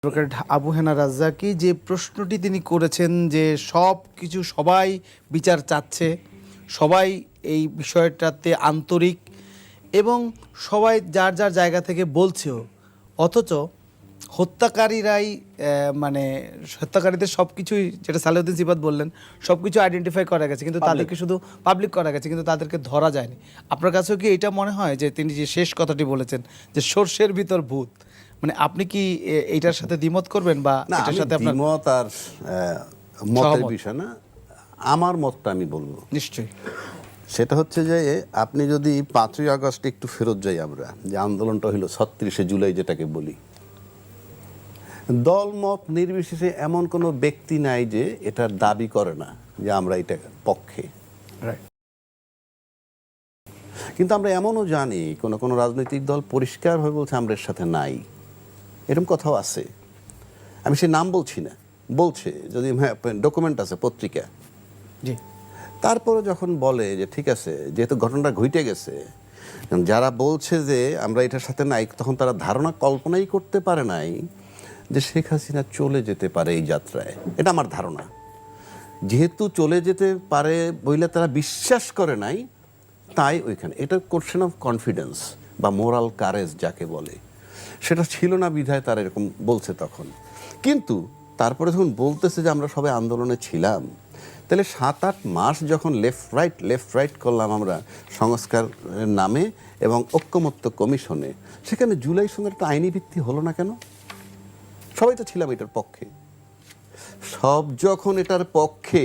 Advocate Abu Hena রাজ্জাকী যে প্রশ্নটি তিনি করেছেন যে সব কিছু সবাই বিচার চাচ্ছে, সবাই এই বিষয়টাতে আন্তরিক এবং সবাই যার যার জায়গা থেকে বলছেও, অথচ হত্যাকারীরাই মানে হত্যাকারীদের সব কিছুই, যেটা সালেউদ্দিন সিফাত বললেন, সব কিছু আইডেন্টিফাই করা গেছে, কিন্তু তাদেরকে শুধু পাবলিক করা গেছে, কিন্তু তাদেরকে ধরা যায়নি। আপনার কাছেও কি এটা মনে হয় যে তিনি যে শেষ কথাটি বলেছেন যে সর্ষের ভিতর ভূত, মানে আপনি কি এইটার সাথে দ্বিমত করবেন বা এটার সাথে আপনার দ্বিমত আর মতের বিষয় না, আমার মতটা আমি বলবো নিশ্চয়ই। সেটা হচ্ছে যে আপনি যদি 5ই আগস্ট একটু ফেরত যাই, আমরা যে আন্দোলনটা হলো 36শে জুলাই যেটাকে বলি, দল মত নির্বিশেষে এমন কোনো ব্যক্তি নাই যে এটার দাবি করে না যে আমরা এটা পক্ষে। কিন্তু আমরা এমনও জানি কোনো কোনো রাজনৈতিক দল পরিষ্কারভাবে বলছে আমরা এর সাথে নাই, এরকম কথাও আছে। আমি সে নাম বলছি না, বলছে যদি ডকুমেন্ট আছে পত্রিকা। জি, তারপরে যখন বলে যে ঠিক আছে, যেহেতু ঘটনাটা ঘটে গেছে, যারা বলছে যে আমরা এটার সাথে নাই, তখন তারা ধারণা কল্পনাই করতে পারে নাই যে শেখ হাসিনা চলে যেতে পারে এই যাত্রায়। এটা আমার ধারণা। যেহেতু চলে যেতে পারে বইলে তারা বিশ্বাস করে নাই, তাই ওইখানে এটা কোশ্চেন অফ কনফিডেন্স বা মোরাল কারেজ যাকে বলে, সেটা ছিল না বিধায় তারা এরকম বলছে তখন। কিন্তু তারপরে যখন বলতেছে যে আমরা সবাই আন্দোলনে ছিলাম, তাহলে 7-8 মাস যখন লেফট রাইট করলাম আমরা সংস্কারের নামে এবং ঐক্যমত্য কমিশনে, সেখানে জুলাই সন্ধ্যার একটা আইনি ভিত্তি হলো না কেন? সবাই তো ছিলাম এটার পক্ষে। সব যখন এটার পক্ষে,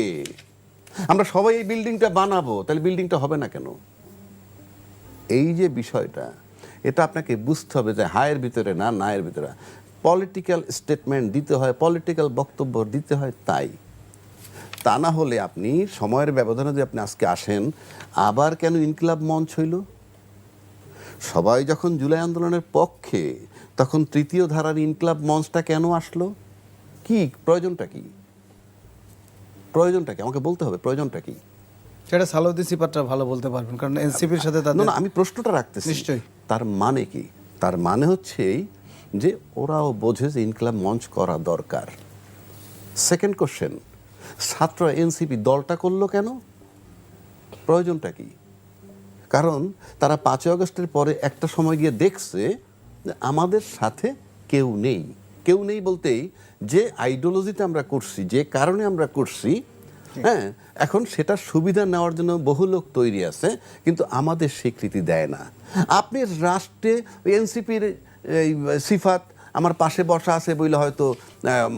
আমরা সবাই এই বিল্ডিংটা বানাবো, তাহলে বিল্ডিংটা হবে না কেন? এই যে বিষয়টা, এটা আপনাকে বুঝতে হবে যে হায়ের ভিতরে না, নায়ের ভিতরে পলিটিক্যাল স্টেটমেন্ট দিতে হয়, পলিটিক্যাল বক্তব্য দিতে হয়। তাই তা না হলে আপনি সময়ের ব্যবধানে যদি আপনি আজকে আসেন, আবার কেন ইনকিলাব মঞ্চ হইল? সবাই যখন জুলাই আন্দোলনের পক্ষে, তখন তৃতীয় ধারার ইনকিলাব মঞ্চটা কেন আসলো? কি প্রয়োজনটা কি? প্রয়োজনটা কি আমাকে বলতে হবে, প্রয়োজনটা কি? সেটা সালেউদ্দিন সিফাতটা ভালো বলতে পারবেন, কারণ এনসিপির সাথে তাদের না, আমি প্রশ্নটা রাখতেছি। নিশ্চয়ই। তার মানে কি? তার মানে হচ্ছে এই যে ওরাও বোঝে যে ইনকিলাব মঞ্চ করা দরকার। সেকেন্ড কোশ্চেন, ছাত্ররা এনসিপি দলটা করলো কেন? প্রয়োজনটা কি? কারণ তারা 5ই আগস্টের পরে একটা সময় গিয়ে দেখছে যে আমাদের সাথে কেউ নেই। কেউ নেই বলতেই, যে আইডিওলজিতে আমরা করছি, যে কারণে আমরা করছি, হ্যাঁ, এখন সেটা সুবিধা নেওয়ার জন্য বহু লোক তৈরি আছে, কিন্তু আমাদের স্বীকৃতি দেয় না। আপনি রাষ্ট্রে এনসিপির এই সিফাত আমার পাশে বসা আছে বলে হয়তো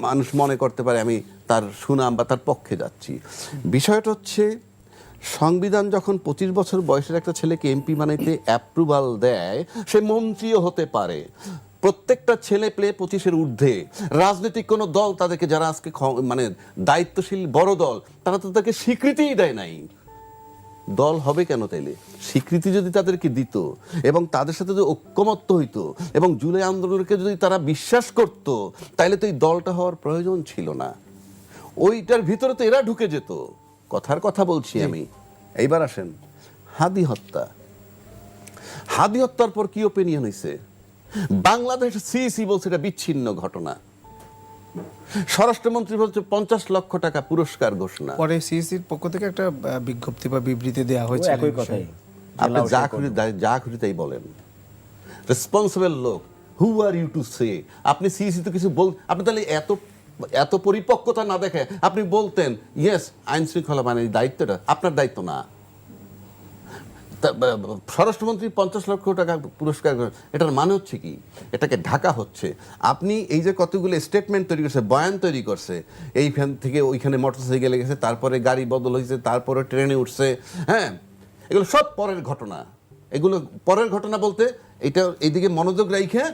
মানুষ মনে করতে পারে আমি তার সুনাম বা তার পক্ষে যাচ্ছি। বিষয়টা হচ্ছে, সংবিধান যখন 25 বছর বয়সের একটা ছেলেকে এমপি বানাইতে অ্যাপ্রুভাল দেয়, সে মন্ত্রীও হতে পারে। প্রত্যেকটা ছেলে পেলে 25-এর ঊর্ধ্বে। রাজনৈতিক কোনো দল তাদেরকে, যারা আজকে মানে দায়িত্বশীল বড় দল, তারা তো তাদেরকে স্বীকৃতিই দেয় নাই। দল হবে কেন তাইলে? স্বীকৃতি যদি তাদেরকে দিত এবং তাদের সাথে যদি ঐক্যমত্য হইতো এবং জুলাই আন্দোলনকে যদি তারা বিশ্বাস করত, তাইলে তো এই দলটা হওয়ার প্রয়োজন ছিল না। ওইটার ভিতরে তো এরা ঢুকে যেত। কথার কথা বলছি আমি। এইবার আসেন হাদি হত্যা। হাদি হত্যার পর কি ওপিনিয়ন হয়েছে? বাংলাদেশ সিইসি বলছে এটা বিচ্ছিন্ন ঘটনা। স্বরাষ্ট্রমন্ত্রী বলছে 50 লক্ষ টাকা পুরস্কার ঘোষণা। পরে সিইসির পক্ষ থেকে একটা বিজ্ঞপ্তি বা বিবৃতি দেওয়া হয়েছে একই কথাই। আপনি যা খুশি তাই বলেন। রেসপন্সিবল লোক, হু আর ইউ টু সে? আপনি সিইসি তো কিছু আপনি তাহলে এত পরিপক্কতা না দেখে আপনি বলতেন ইয়েস, আইন শৃঙ্খলা মানে দায়িত্বটা আপনার দায়িত্ব না। স্বরাষ্ট্রমন্ত্রী 50 লক্ষ টাকা পুরস্কার, এটার মানে হচ্ছে কি? এটাকে ঢাকা হচ্ছে। আপনি এই যে কতগুলো স্টেটমেন্ট তৈরি করছে, বয়ান তৈরি করছে, এইখান থেকে ওইখানে মোটরসাইকেলে গেছে, তারপরে গাড়ি বদল হয়েছে, তারপরে ট্রেনে উঠছে, হ্যাঁ, এগুলো সব পরের ঘটনা। এগুলো পরের ঘটনা বলতে এটা এইদিকে মনোযোগ রাখে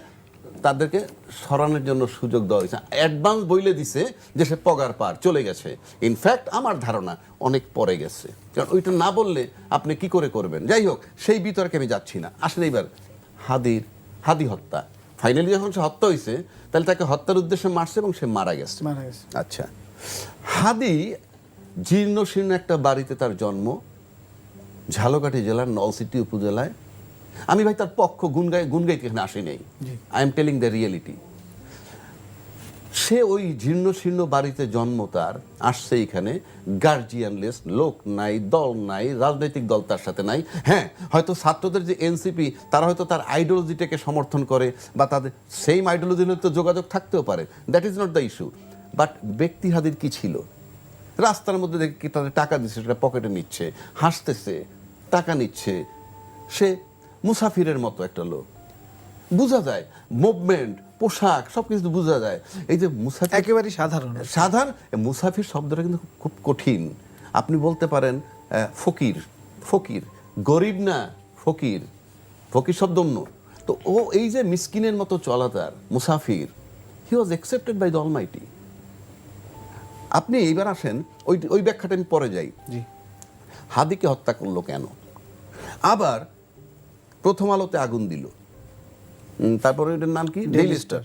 তাদেরকে সরানোর জন্য সুযোগ দেওয়া হয়েছে। অ্যাডভান্স বইলে দিছে যে সে পগার পার চলে গেছে। ইনফ্যাক্ট আমার ধারণা অনেক পরে গেছে, কারণ ওইটা না বললে আপনি কি করে করবেন। যাই হোক, সেই বিতর্কে আমি যাচ্ছি না। আসলে এবার হাদি হত্যা, ফাইনালি যখন সে হত্যা হয়েছে, তাহলে তাকে হত্যার উদ্দেশ্যে মারছে এবং সে মারা গেছে। আচ্ছা, হাদি জীর্ণ শীর্ণ একটা বাড়িতে তার জন্ম, ঝালকাঠি জেলার নলসিটি উপজেলায়। আমি ভাই তার পক্ষ গুন গাইতে এখানে আসি নাই। I am telling the reality. সে ওই জীর্ণ শীর্ণ বাড়িতে জন্ম, তার আসছে এখানে, গার্জিয়ানলেস, লোক নাই, দল নাই, রাজনৈতিক দল তার সাথে নাই। হ্যাঁ, হয়তো ছাত্রদের যে এনসিপি, তারা হয়তো তার আইডিওলজিটাকে সমর্থন করে, বা তাদের সেম আইডিওলজির তো যোগাযোগ থাকতেও পারে, that is not the issue. But ব্যক্তি হাদির কি ছিল? রাস্তার মধ্যে দেখি তাদের টাকা দিচ্ছে, সেটা পকেটে নিচ্ছে, হাসতেছে, টাকা নিচ্ছে, সে মুসাফিরের মতো একটা লোক, বোঝা যায় মুভমেন্ট, পোশাক, সব কিছু বোঝা যায়। এই যে মুসাফির, একেবারেই সাধারণ। মুসাফির শব্দটা কিন্তু খুব কঠিন। আপনি বলতে পারেন ফকির, ফকির গরিব না, ফকির, ফকির শব্দ অন্য। তো ও এই যে মিসকিনের মতো চলা, তার মুসাফির, he was accepted by the almighty. আপনি এইবার আসেন, ওই ব্যাখ্যাটা আমি পরে যাই। জি। হাদিকে হত্যা করলো কেন? আবার প্রথম আলোতে আগুন দিল, তারপরে এটার নাম কি, ডেইলি স্টার,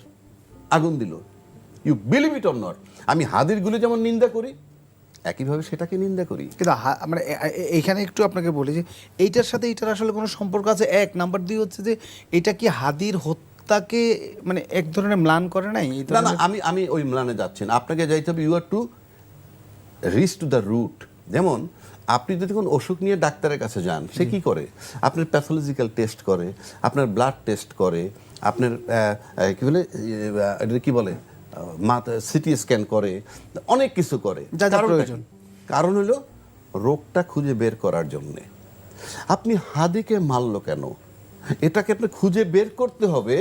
আগুন দিল। You believe it or not, আমি হাদির গুলো যেমন নিন্দা করি, একইভাবে সেটাকে নিন্দা করি। কিন্তু মানে এইখানে একটু আপনাকে বলি যে এইটার সাথে এইটার আসলে কোনো সম্পর্ক আছে? এক নাম্বার 2 হচ্ছে যে এটা কি হাদির হত্যাকে মানে এক ধরনের ম্লান করে নাই? এই না না, আমি ওই ম্লানে যাচ্ছি না, আপনাকে যাইতে হবে, you are to reach to the root. যেমন আপনি যদি কোনো অসুখ নিয়ে ডাক্তারের কাছে যান, সে কি করে? আপনার প্যাথোলজিক্যাল টেস্ট করে, আপনার ব্লাড টেস্ট করে, আপনার কি বলে, এটা কি বলে, সিটি স্ক্যান করে, অনেক কিছু করে। যা যা প্রয়োজন। কারণ হলো রোগটা খুঁজে বের করার জন্যে। আপনি হাদিকে মারলো কেন? এটাকে আপনি খুঁজে বের করতে হবে,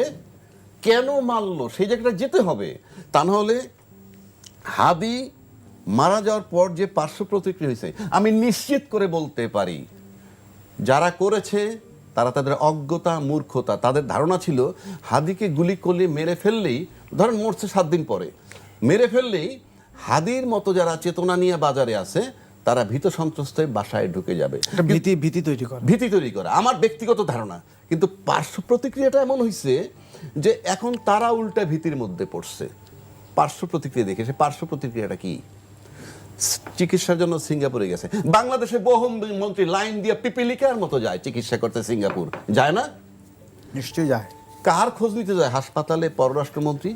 কেন মারলো সেই জায়গাটা যেতে হবে। তা নাহলে হাদি মারা যাওয়ার পর যে পার্শ্ব প্রতিক্রিয়া হয়েছে, আমি নিশ্চিত করে বলতে পারি যারা করেছে তারা তাদের অজ্ঞতা, মূর্খতা, তাদের ধারণা ছিল হাদিকে গুলি করলে মেরে ফেললেই, ধরেন মরছে 7 দিন পরে, মেরে ফেললেই হাদির মতো যারা চেতনা নিয়ে বাজারে আছে তারা ভীত সন্ত্রস্ত হয়ে বাসায় ঢুকে যাবে, ভীতি তৈরি করে, ভীতি তৈরি করা আমার ব্যক্তিগত ধারণা। কিন্তু পার্শ্ব প্রতিক্রিয়াটা এমন হয়েছে যে এখন তারা উল্টা ভীতির মধ্যে পড়ছে পার্শ্ব প্রতিক্রিয়া দেখে। সে পার্শ্ব প্রতিক্রিয়াটা কি? চিকিৎসার জন্য সিঙ্গাপুরে গেছে। বাংলাদেশে বহু মন্ত্রী লাইন দিয়ে পিপিলিকার মতো যায় চিকিৎসা করতে সিঙ্গাপুর, যায় না? নিশ্চয়ই যায়। কার খোঁজ নিতে যায়? হাসপাতালে পররাষ্ট্রমন্ত্রী।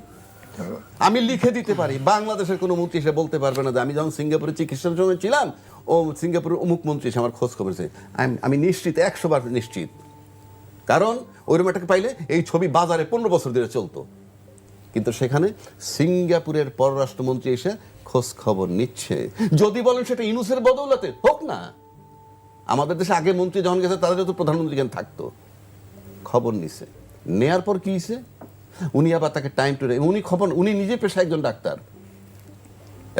আমি লিখে দিতে পারি, বাংলাদেশের কোনো মন্ত্রী এসে বলতে পারবে না যে আমি যখন সিঙ্গাপুরে চিকিৎসার জন্য ছিলাম, ও সিঙ্গাপুরের অমুক মন্ত্রী এসে আমার খোঁজ খবরছে। আমি নিশ্চিত, 100 বার নিশ্চিত। কারণ ওইরকম একটাকে পাইলে এই ছবি বাজারে 15 বছর ধরে চলতো। কিন্তু সেখানে সিঙ্গাপুরের পররাষ্ট্রমন্ত্রী এসে খোঁজ খবর নিচ্ছে। যদি বলেন সেটা ইউনূসের বদৌলতে হোক না, আমাদের দেশে আগে মন্ত্রী যখন গেছে তাদের তো প্রধানমন্ত্রী কেন থাকতো, খবর নিছে। নেয়ার পর কি হয়েছে? উনি আবার তাকে টাইম টু, উনি নিজে পেশায় একজন ডাক্তার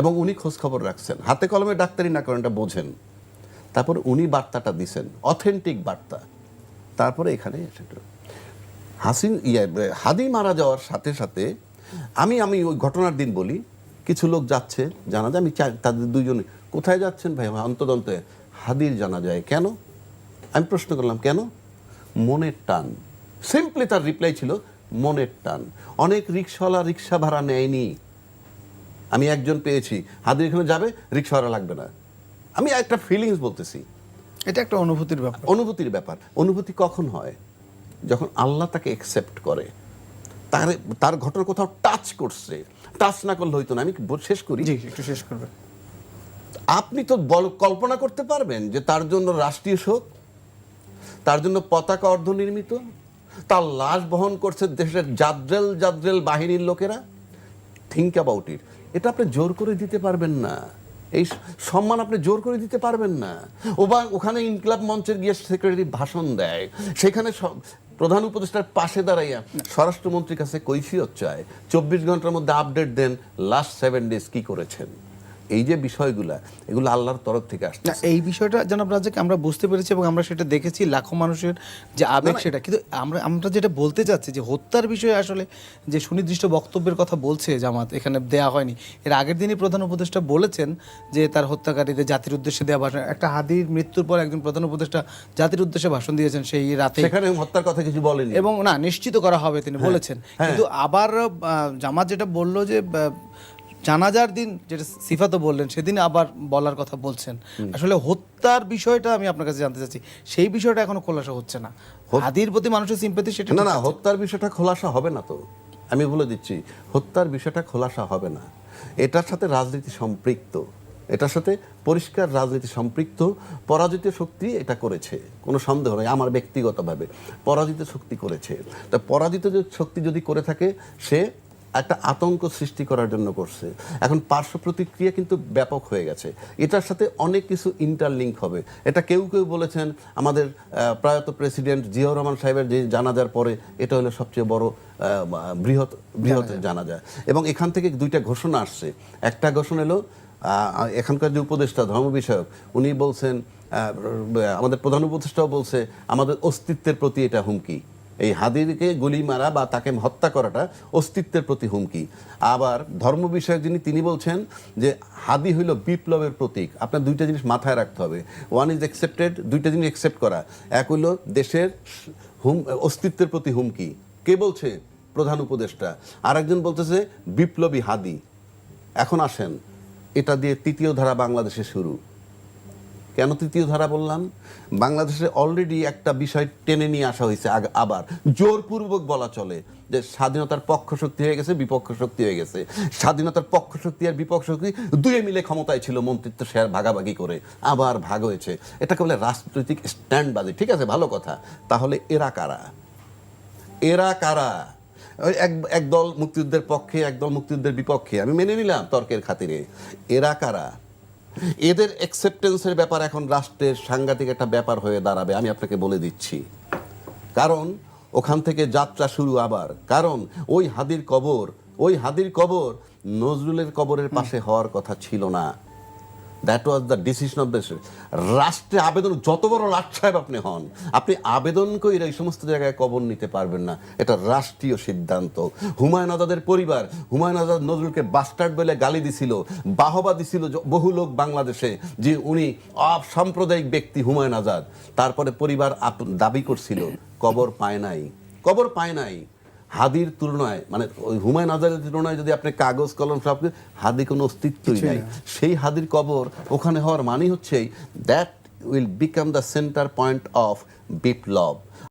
এবং উনি খোঁজ খবর রাখছেন, হাতে কলমে ডাক্তারি না করেন, এটা বোঝেন। তারপর উনি বার্তাটা দিছেন, অথেন্টিক বার্তা। তারপরে এখানে হাদি মারা যাওয়ার সাথে সাথে আমি ওই ঘটনার দিন বলি, কিছু লোক যাচ্ছে জানাজা, আমি তাদের দুইজনে, কোথায় যাচ্ছেন ভাই? অন্তদন্তে হাদির জানা যায়। কেন? আমি প্রশ্ন করলাম কেন? মনের টান। সিম্পলি তার রিপ্লাই ছিল মনের টান। অনেক রিক্সাওয়ালা রিক্সা ভাড়া নেয়নি, আমি একজন পেয়েছি, হাদির এখানে যাবে, রিক্সা ভাড়া লাগবে না। আমি একটা ফিলিংস বলতেছি, এটা একটা অনুভূতির ব্যাপার। অনুভূতির ব্যাপার। অনুভূতি কখন হয়? যখন আল্লাহ তাকে অ্যাকসেপ্ট করে, তার ঘটনা কোথাও টাচ করছে। টাচ না করলে হইতো না। আমি শেষ করি, একটু শেষ করবেন। আপনি তো কল্পনা করতে পারবেন যে তার জন্য রাষ্ট্রীয় শোক, তার জন্য পতাকা অর্ধনির্মিত, তার লাশ বহন করছে দেশের জাদ্রেল বাহিনীর লোকেরা। Think about it. এটা আপনি জোর করে দিতে পারবেন না, এই সম্মান আপনি জোর করে দিতে পারবেন না। ওখানে ইনকিলাব মঞ্চের গিয়ে সেক্রেটারি ভাষণ দেয়, সেখানে প্রধান উপদেষ্টার পাশে দাঁড়াইয়া স্বরাষ্ট্রমন্ত্রীর কাছে কৈফিয়ত চায়, 24 ঘন্টার মধ্যে আপডেট দেন লাস্ট 7 ডেজ কি করেছেন। এই যে বিষয়গুলা, এগুলো আল্লাহর তরফ থেকে আসছে। এই বিষয়টা জনাব রাজ্জাক আমরা বুঝতে পেরেছি এবং আমরা সেটা দেখেছি, লাখো মানুষের যে আবেগ সেটা। কিন্তু আমরা যেটা বলতে চাচ্ছি যে হত্যার বিষয়ে আসলে যে সুনির্দিষ্ট বক্তব্যের কথা বলছে জামাত, এখানে দেয়া হয়নি। এর আগের দিনই প্রধান উপদেষ্টা বলেছেন যে তার হত্যাকারীদের জাতির উদ্দেশ্যে দেওয়া ভাষণ, একটা হাদির মৃত্যুর পর একজন প্রধান উপদেষ্টা জাতির উদ্দেশ্যে ভাষণ দিয়েছেন সেই রাতে, সেখানে হত্যার কথা কিছু বলেনি এবং না নিশ্চিত করা হবে তিনি বলেছেন। কিন্তু আবার জামাত যেটা বলল যে জানাজার দিন, যেটা সিফাতও বললেন, সেদিন আবার বলার কথা বলছেন। আসলে হত্যার বিষয়টা আমি আপনার কাছে জানতে চাচ্ছি, সেই বিষয়টা এখনো খোলাসা হচ্ছে না। হাদির প্রতি মানুষের সিম্পাথি সেটা না, হত্যার বিষয়টা খোলাসা হবে না তো। আমি বলে দিচ্ছি, হত্যার বিষয়টা খোলাসা হবে না। এটার সাথে রাজনীতি সম্পৃক্ত, এটার সাথে পরিষ্কার রাজনীতি সম্পৃক্ত। পরাজিত শক্তি এটা করেছে, কোনো সন্দেহ নেই। আমার ব্যক্তিগতভাবে পরাজিত শক্তি করেছে। তা পরাজিত শক্তি যদি করে থাকে, সে একটা আতঙ্ক সৃষ্টি করার জন্য করছে। এখন পার্শ্ব প্রতিক্রিয়া কিন্তু ব্যাপক হয়ে গেছে, এটার সাথে অনেক কিছু ইন্টারলিঙ্ক হবে। এটা কেউ কেউ বলেছেন, আমাদের প্রয়াত প্রেসিডেন্ট জিয়াউর রহমান সাহেবের যে জানাজার পরে এটা হলো সবচেয়ে বড় বৃহৎ জানাজা। এবং এখান থেকে দুইটা ঘোষণা আসছে। একটা ঘোষণা এলো, এখানকার যে উপদেষ্টা ধর্ম বিষয়ক, উনি বলছেন, আমাদের প্রধান উপদেষ্টাও বলছে, আমাদের অস্তিত্বের প্রতি এটা হুমকি। এই হাদিকে গুলি মারা বা তাকে হত্যা করাটা অস্তিত্বের প্রতি হুমকি। আবার ধর্ম বিষয়ক যিনি, তিনি বলছেন যে হাদি হইল বিপ্লবের প্রতীক। আপনার দুইটা জিনিস মাথায় রাখতে হবে। ওয়ান ইজ অ্যাকসেপ্টেড, দুইটা জিনিস অ্যাকসেপ্ট করা। এক হইল দেশের অস্তিত্বের প্রতি হুমকি, কে বলছে? প্রধান উপদেষ্টা। আরেকজন বলতেছে বিপ্লবী হাদি। এখন আসেন, এটা দিয়ে তৃতীয় ধারা বাংলাদেশে শুরু। কেন তৃতীয় ধারা বললাম? বাংলাদেশে অলরেডি একটা বিষয় টেনে নিয়ে আসা হয়েছে, আবার জোরপূর্বক বলা চলে যে স্বাধীনতার পক্ষ শক্তি হয়ে গেছে, বিপক্ষ শক্তি হয়ে গেছে। স্বাধীনতার পক্ষ শক্তি আর বিপক্ষ শক্তি দুয়ে মিলে ক্ষমতায় ছিল, মন্ত্রিত্ব শেয়ার ভাগাভাগি করে আবার ভাগ হয়েছে। এটাকে বলে রাজনৈতিক স্ট্যান্ডবাজি। ঠিক আছে, ভালো কথা। তাহলে এরা কারা? এরা কারা? ওই এক দল মুক্তিযুদ্ধের পক্ষে, এক দল মুক্তিযুদ্ধের বিপক্ষে, আমি মেনে নিলাম তর্কের খাতিরে। এরা কারা? এদের অ্যাকসেপ্টেন্সের ব্যাপার এখন রাষ্ট্রের সাংঘাতিক একটা ব্যাপার হয়ে দাঁড়াবে, আমি আপনাকে বলে দিচ্ছি। কারণ ওখান থেকে যাত্রা শুরু আবার। কারণ ওই হাদির কবর নজরুলের কবরের পাশে হওয়ার কথা ছিল না। That was the decision of the রাষ্ট্রে। আবেদন যত বড় লাট সাহেব আপনি হন, আপনি আবেদন করে এই সমস্ত জায়গায় কবর নিতে পারবেন না। এটা রাষ্ট্রীয় সিদ্ধান্ত। হুমায়ুন আজাদের পরিবার, হুমায়ুন আজাদ নজরুলকে বাস্টার্ড বলে গালি দিছিল, বাহবা দিছিল বহু লোক বাংলাদেশে, যে উনি অসাম্প্রদায়িক ব্যক্তি হুমায়ুন আজাদ। তারপরে পরিবার দাবি করছিল, কবর পায় নাই। হাদির তুলনায়, মানে ওই হুমায়ুন আজাদের তুলনায় যদি আপনি কাগজ কলম সব, হাদি কোনো অস্তিত্বই নাই। সেই হাদির কবর ওখানে হওয়ার মানে হচ্ছে that will become the centre point of Biplab.